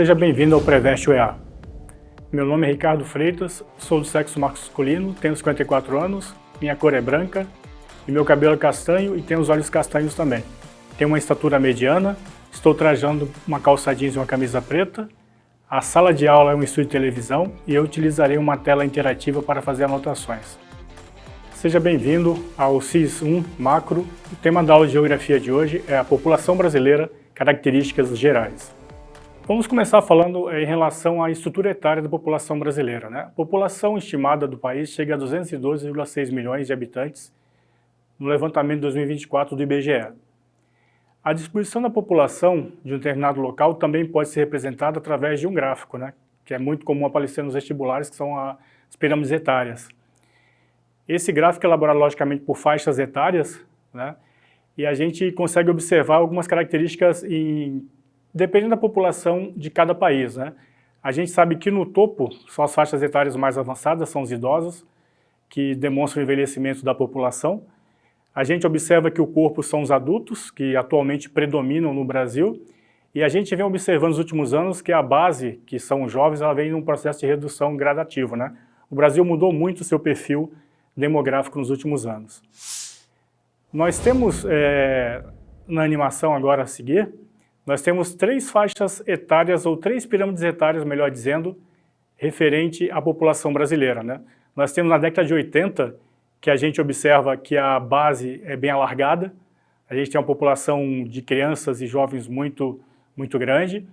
Seja bem-vindo ao Preveste UEA. Meu nome é Ricardo Freitas, sou do sexo masculino, tenho 54 anos, minha cor é branca e meu cabelo é castanho e tenho os olhos castanhos também. Tenho uma estatura mediana, estou trajando uma calça jeans e uma camisa preta. A sala de aula é um estúdio de televisão e eu utilizarei uma tela interativa para fazer anotações. Seja bem-vindo ao CIS 1 Macro. O tema da aula de Geografia de hoje é a população brasileira, características gerais. Vamos começar falando em relação à estrutura etária da população brasileira, né? A população estimada do país chega a 212,6 milhões de habitantes no levantamento de 2024 do IBGE. A distribuição da população de um determinado local também pode ser representada através de um gráfico, né? Que é muito comum aparecer nos vestibulares, que são as pirâmides etárias. Esse gráfico é elaborado logicamente por faixas etárias, né? E a gente consegue observar algumas características dependendo da população de cada país, né? A gente sabe que no topo são as faixas etárias mais avançadas, são os idosos, que demonstram o envelhecimento da população. A gente observa que o corpo são os adultos, que atualmente predominam no Brasil, e a gente vem observando nos últimos anos que a base, que são os jovens, ela vem num processo de redução gradativo, né? O Brasil mudou muito o seu perfil demográfico nos últimos anos. Nós temos, na animação agora a seguir, nós temos três faixas etárias, ou três pirâmides etárias, melhor dizendo, referente à população brasileira, né? Nós temos na década de 80, que a gente observa que a base é bem alargada, a gente tem uma população de crianças e jovens muito grande.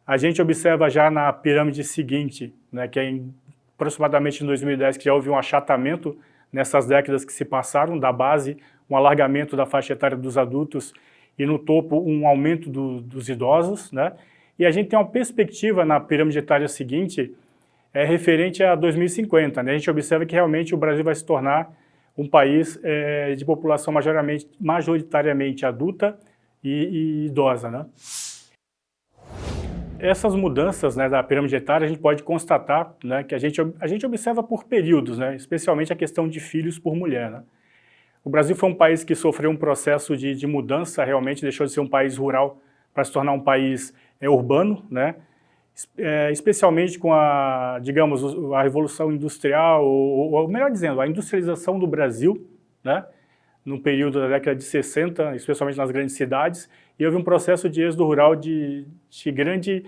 A gente observa já na pirâmide seguinte, né, que é aproximadamente em 2010, que já houve um achatamento nessas décadas que se passaram, da base, um alargamento da faixa etária dos adultos e no topo um aumento dos idosos, né? E a gente tem uma perspectiva na pirâmide etária seguinte, referente a 2050, né? A gente observa que realmente o Brasil vai se tornar um país de população majoritariamente adulta e idosa, né? Essas mudanças, né, da pirâmide etária, a gente pode constatar, né, que a gente observa por períodos, né, especialmente a questão de filhos por mulher, né? O Brasil foi um país que sofreu um processo de mudança, realmente deixou de ser um país rural para se tornar um país urbano, né? Especialmente com a, digamos, a Revolução Industrial, ou melhor dizendo, a industrialização do Brasil, né? No período da década de 60, especialmente nas grandes cidades, e houve um processo de êxodo rural de grande,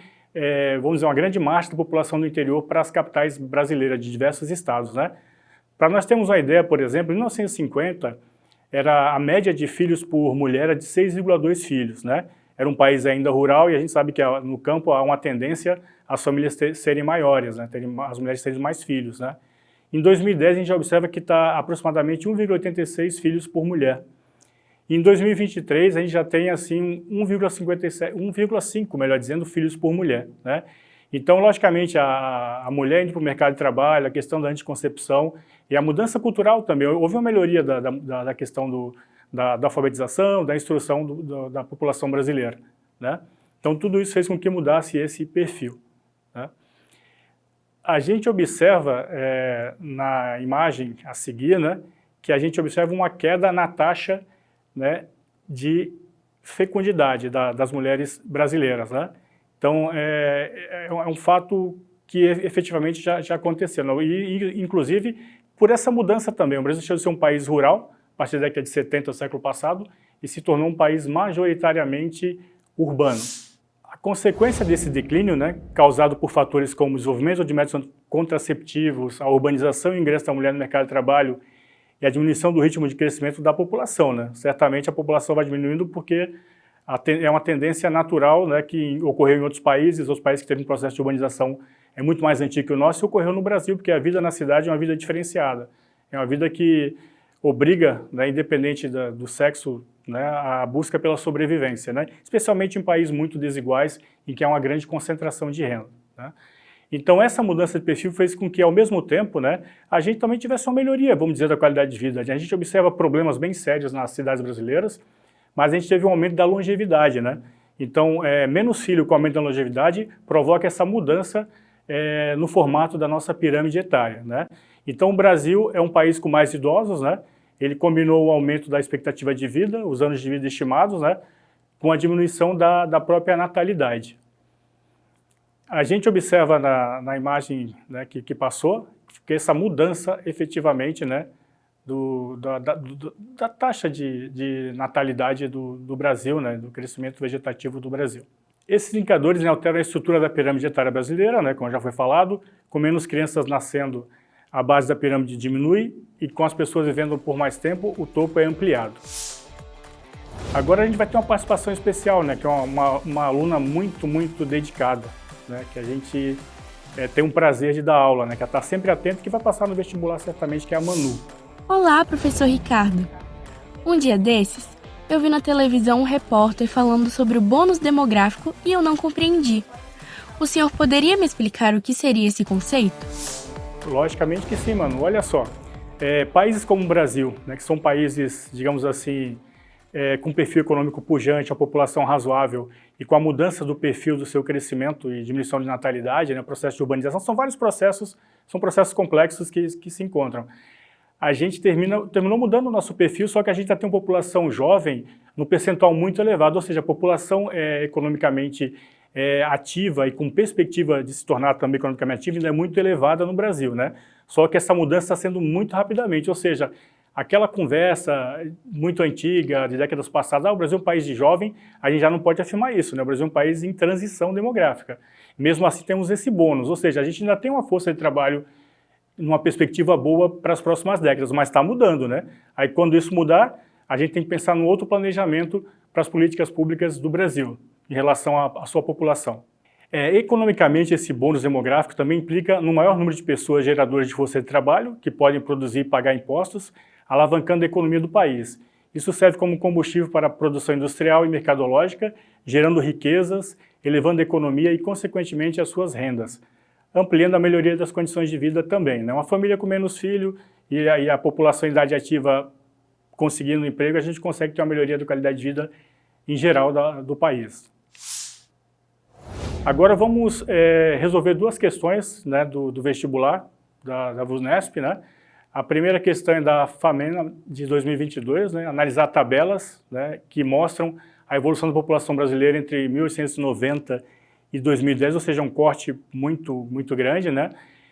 vamos dizer, uma grande marcha da população do interior para as capitais brasileiras de diversos estados, né? Para nós termos uma ideia, por exemplo, em 1950, a média de filhos por mulher era de 6,2 filhos, né? Era um país ainda rural e a gente sabe que no campo há uma tendência as famílias serem maiores, né? As mulheres terem mais filhos, né? Em 2010 a gente já observa que está aproximadamente 1,86 filhos por mulher. Em 2023 a gente já tem assim 1,5, melhor dizendo, filhos por mulher, né? Então, logicamente, a mulher indo para o mercado de trabalho, a questão da anticoncepção e a mudança cultural também. Houve uma melhoria da questão da alfabetização, da instrução da população brasileira, né? Então, tudo isso fez com que mudasse esse perfil, né? A gente observa, na imagem a seguir, né, que a gente observa uma queda na taxa, né, de fecundidade das mulheres brasileiras, né? Então, é um fato que efetivamente já aconteceu, né? E, inclusive, por essa mudança também. O Brasil deixou de ser um país rural, a partir da década de 70 do século passado, e se tornou um país majoritariamente urbano. A consequência desse declínio, né, causado por fatores como o desenvolvimento de métodos contraceptivos, a urbanização e o ingresso da mulher no mercado de trabalho e a diminuição do ritmo de crescimento da população, né? Certamente a população vai diminuindo porque é uma tendência natural, né, que ocorreu em outros países que teve um processo de urbanização muito mais antigo que o nosso, e ocorreu no Brasil, porque a vida na cidade é uma vida diferenciada. É uma vida que obriga, né, independente do sexo, né, a busca pela sobrevivência, né, especialmente em países muito desiguais, em que há uma grande concentração de renda, né. Então essa mudança de perfil fez com que, ao mesmo tempo, né, a gente também tivesse uma melhoria, vamos dizer, da qualidade de vida. A gente observa problemas bem sérios nas cidades brasileiras, mas a gente teve um aumento da longevidade, né? Então, menos filho com aumento da longevidade provoca essa mudança no formato da nossa pirâmide etária, né? Então, o Brasil é um país com mais idosos, né? Ele combinou o aumento da expectativa de vida, os anos de vida estimados, né? Com a diminuição da própria natalidade. A gente observa na imagem, né, que passou, que essa mudança efetivamente, né, da taxa de natalidade do Brasil, né, do crescimento vegetativo do Brasil. Esses indicadores, né, alteram a estrutura da pirâmide etária brasileira, né, como já foi falado, com menos crianças nascendo, a base da pirâmide diminui e com as pessoas vivendo por mais tempo, o topo é ampliado. Agora a gente vai ter uma participação especial, né, que é uma aluna muito dedicada, né, que a gente tem um prazer de dar aula, né, que ela está sempre atenta, que vai passar no vestibular certamente, que é a Manu. Olá, professor Ricardo. Um dia desses, eu vi na televisão um repórter falando sobre o bônus demográfico e eu não compreendi. O senhor poderia me explicar o que seria esse conceito? Logicamente que sim, Manu. Olha só, países como o Brasil, né, que são países, digamos assim, com perfil econômico pujante, a população razoável e com a mudança do perfil do seu crescimento e diminuição de natalidade, né, processo de urbanização, são vários processos, são processos complexos que se encontram. A gente terminou mudando o nosso perfil, só que a gente já tem uma população jovem no percentual muito elevado, ou seja, a população economicamente ativa e com perspectiva de se tornar também economicamente ativa ainda é muito elevada no Brasil, né? Só que essa mudança está sendo muito rapidamente, ou seja, aquela conversa muito antiga, de décadas passadas, o Brasil é um país de jovem, a gente já não pode afirmar isso, né? O Brasil é um país em transição demográfica. Mesmo assim temos esse bônus, ou seja, a gente ainda tem uma força de trabalho numa perspectiva boa para as próximas décadas, mas está mudando, né? Aí quando isso mudar, a gente tem que pensar num outro planejamento para as políticas públicas do Brasil, em relação à sua população. Economicamente, esse bônus demográfico também implica no maior número de pessoas geradoras de força de trabalho, que podem produzir e pagar impostos, alavancando a economia do país. Isso serve como combustível para a produção industrial e mercadológica, gerando riquezas, elevando a economia e, consequentemente, as suas rendas, ampliando a melhoria das condições de vida também, né? Uma família com menos filho e a população em idade ativa conseguindo um emprego, a gente consegue ter uma melhoria da qualidade de vida em geral do país. Agora vamos resolver duas questões, né, do vestibular da VUNESP, né? A primeira questão é da FAMENA de 2022, né, analisar tabelas, né, que mostram a evolução da população brasileira entre 1890 e 2010, ou seja, um corte muito grande, né,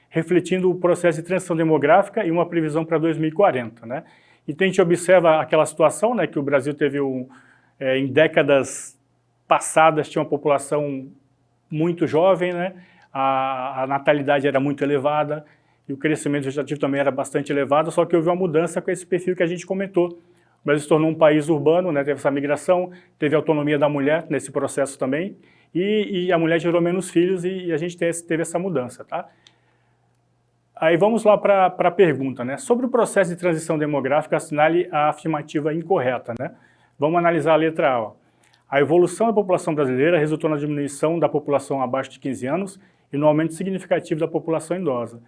refletindo o processo de transição demográfica e uma previsão para 2040. Né. Então a gente observa aquela situação, né, que o Brasil teve, em décadas passadas, tinha uma população muito jovem, né, a natalidade era muito elevada e o crescimento vegetativo também era bastante elevado, só que houve uma mudança com esse perfil que a gente comentou. O Brasil se tornou um país urbano, né, teve essa migração, teve a autonomia da mulher nesse processo também, e a mulher gerou menos filhos e a gente teve essa mudança, tá? Aí vamos lá para a pergunta, né? Sobre o processo de transição demográfica, assinale a afirmativa incorreta, né? Vamos analisar a letra A. Ó. A evolução da população brasileira resultou na diminuição da população abaixo de 15 anos e no aumento significativo da população idosa.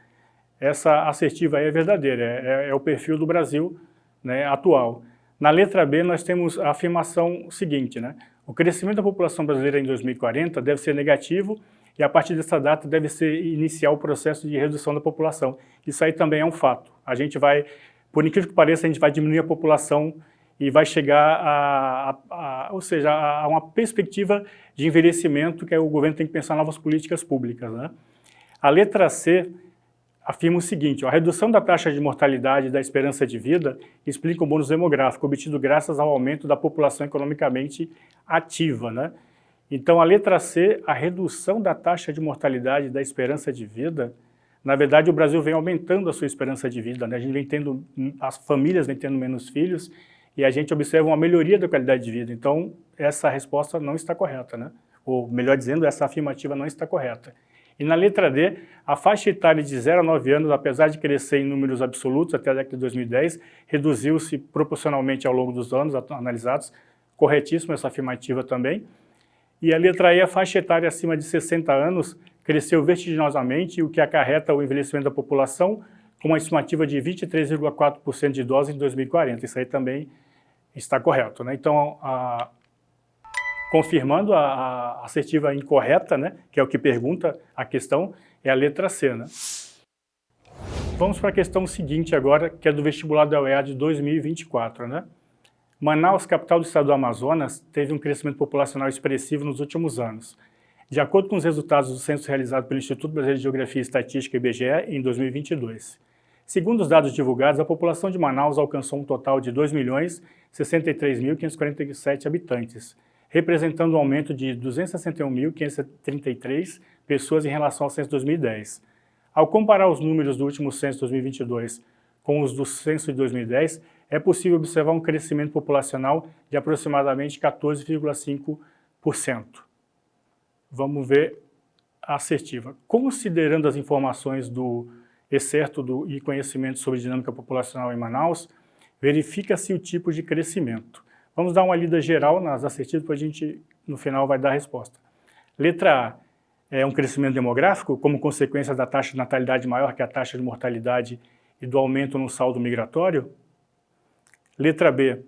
Essa assertiva aí é verdadeira, é o perfil do Brasil, né, atual. Na letra B, nós temos a afirmação seguinte, né? O crescimento da população brasileira em 2040 deve ser negativo e a partir dessa data deve ser iniciar o processo de redução da população. Isso aí também é um fato. A gente vai, por incrível que pareça, a gente vai diminuir a população e vai chegar ou seja, a uma perspectiva de envelhecimento que o governo tem que pensar em novas políticas públicas, né? A letra C afirma o seguinte, ó, a redução da taxa de mortalidade e da esperança de vida explica o bônus demográfico obtido graças ao aumento da população economicamente ativa, né? Então, a letra C, a redução da taxa de mortalidade e da esperança de vida, na verdade, o Brasil vem aumentando a sua esperança de vida, né? A gente vem tendo, as famílias vêm tendo menos filhos e a gente observa uma melhoria da qualidade de vida. Então, essa resposta não está correta, né? Ou, melhor dizendo, essa afirmativa não está correta. E na letra D, a faixa etária de 0 a 9 anos, apesar de crescer em números absolutos até a década de 2010, reduziu-se proporcionalmente ao longo dos anos analisados. Corretíssima essa afirmativa também. E a letra E, a faixa etária acima de 60 anos, cresceu vertiginosamente, o que acarreta o envelhecimento da população, com uma estimativa de 23,4% de idosos em 2040. Isso aí também está correto, né? Então, confirmando a assertiva incorreta, né, que é o que pergunta a questão, é a letra C, né? Vamos para a questão seguinte agora, que é do vestibular da UEA de 2024, né? Manaus, capital do estado do Amazonas, teve um crescimento populacional expressivo nos últimos anos. de acordo com os resultados do censo realizado pelo Instituto Brasileiro de Geografia e Estatística, IBGE, em 2022. Segundo os dados divulgados, a população de Manaus alcançou um total de 2.063.547 habitantes, representando um aumento de 261.533 pessoas em relação ao censo de 2010. Ao comparar os números do último censo de 2022 com os do censo de 2010, é possível observar um crescimento populacional de aproximadamente 14,5%. Vamos ver a assertiva. Considerando as informações do excerto e conhecimento sobre dinâmica populacional em Manaus, verifica-se o tipo de crescimento. Vamos dar uma lida geral nas assertivas, depois a gente, no final, vai dar a resposta. Letra A é um crescimento demográfico, como consequência da taxa de natalidade maior que a taxa de mortalidade e do aumento no saldo migratório. Letra B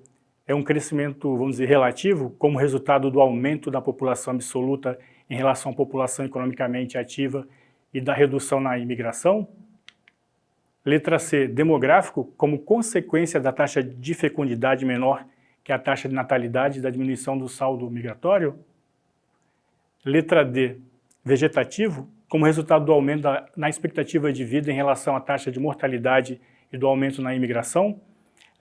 é um crescimento, vamos dizer, relativo, como resultado do aumento da população absoluta em relação à população economicamente ativa e da redução na imigração. Letra C, demográfico, como consequência da taxa de fecundidade menor que a taxa de natalidade e da diminuição do saldo migratório. Letra D, vegetativo, como resultado do aumento na expectativa de vida em relação à taxa de mortalidade e do aumento na imigração.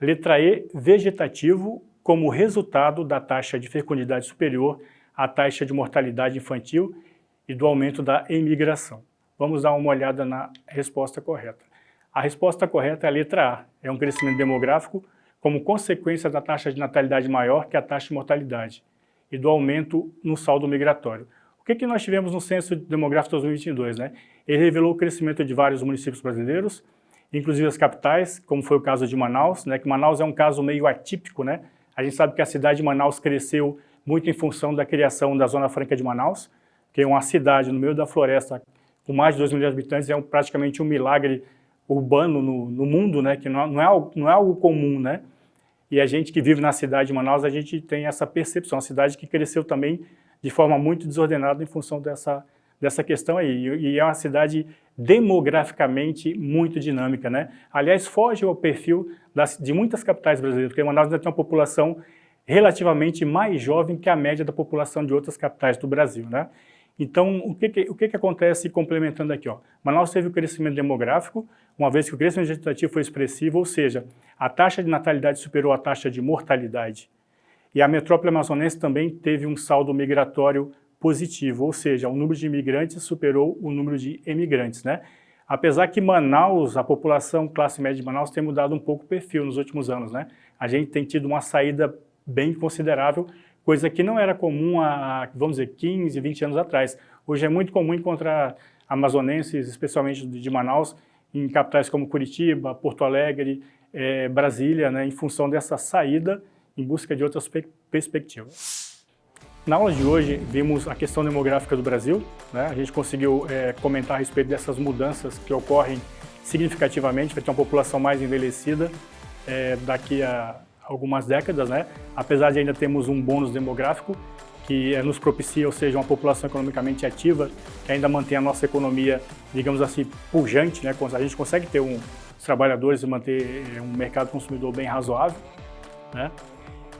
Letra E, vegetativo, como resultado da taxa de fecundidade superior à taxa de mortalidade infantil e do aumento da imigração. Vamos dar uma olhada na resposta correta. A resposta correta é a letra A, é um crescimento demográfico como consequência da taxa de natalidade maior que a taxa de mortalidade e do aumento no saldo migratório. O que nós tivemos no Censo Demográfico de 2022? Ele revelou o crescimento de vários municípios brasileiros, inclusive as capitais, como foi o caso de Manaus, que Manaus é um caso meio atípico. A gente sabe que a cidade de Manaus cresceu muito em função da criação da Zona Franca de Manaus, que é uma cidade no meio da floresta com mais de 2 milhões de habitantes, é praticamente um milagre urbano no mundo, que não é algo comum, E a gente que vive na cidade de Manaus, a gente tem essa percepção, a cidade que cresceu também de forma muito desordenada em função dessa questão aí. E é uma cidade demograficamente muito dinâmica, Aliás, foge ao perfil de muitas capitais brasileiras, porque Manaus ainda tem uma população relativamente mais jovem que a média da população de outras capitais do Brasil, Então, o que acontece complementando aqui? Manaus teve o crescimento demográfico, uma vez que o crescimento vegetativo foi expressivo, ou seja, a taxa de natalidade superou a taxa de mortalidade. E a metrópole amazonense também teve um saldo migratório positivo, ou seja, o número de imigrantes superou o número de emigrantes, Apesar que Manaus, a população classe média de Manaus tem mudado um pouco o perfil nos últimos anos, A gente tem tido uma saída bem considerável, coisa que não era comum há, vamos dizer, 15, 20 anos atrás. Hoje é muito comum encontrar amazonenses, especialmente de Manaus, em capitais como Curitiba, Porto Alegre, Brasília, em função dessa saída em busca de outras perspectivas. Na aula de hoje, vimos a questão demográfica do Brasil, A gente conseguiu comentar a respeito dessas mudanças que ocorrem significativamente, vai ter uma população mais envelhecida daqui a algumas décadas, Apesar de ainda termos um bônus demográfico que nos propicia, ou seja, uma população economicamente ativa, que ainda mantém a nossa economia, digamos assim, pujante, A gente consegue ter os trabalhadores e manter um mercado consumidor bem razoável,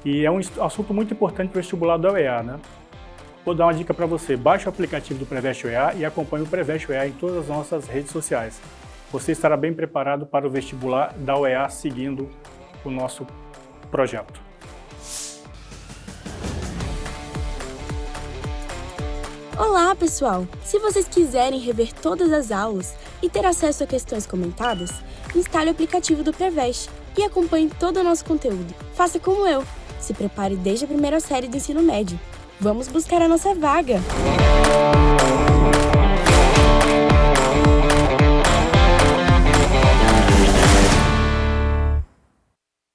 E é um assunto muito importante para o vestibular da UEA, Vou dar uma dica para você, baixe o aplicativo do Preveste UEA e acompanhe o Preveste UEA em todas as nossas redes sociais. Você estará bem preparado para o vestibular da UEA seguindo o nosso projeto. Olá, pessoal! Se vocês quiserem rever todas as aulas e ter acesso a questões comentadas, instale o aplicativo do Preveste e acompanhe todo o nosso conteúdo. Faça como eu, se prepare desde a primeira série do ensino médio. Vamos buscar a nossa vaga!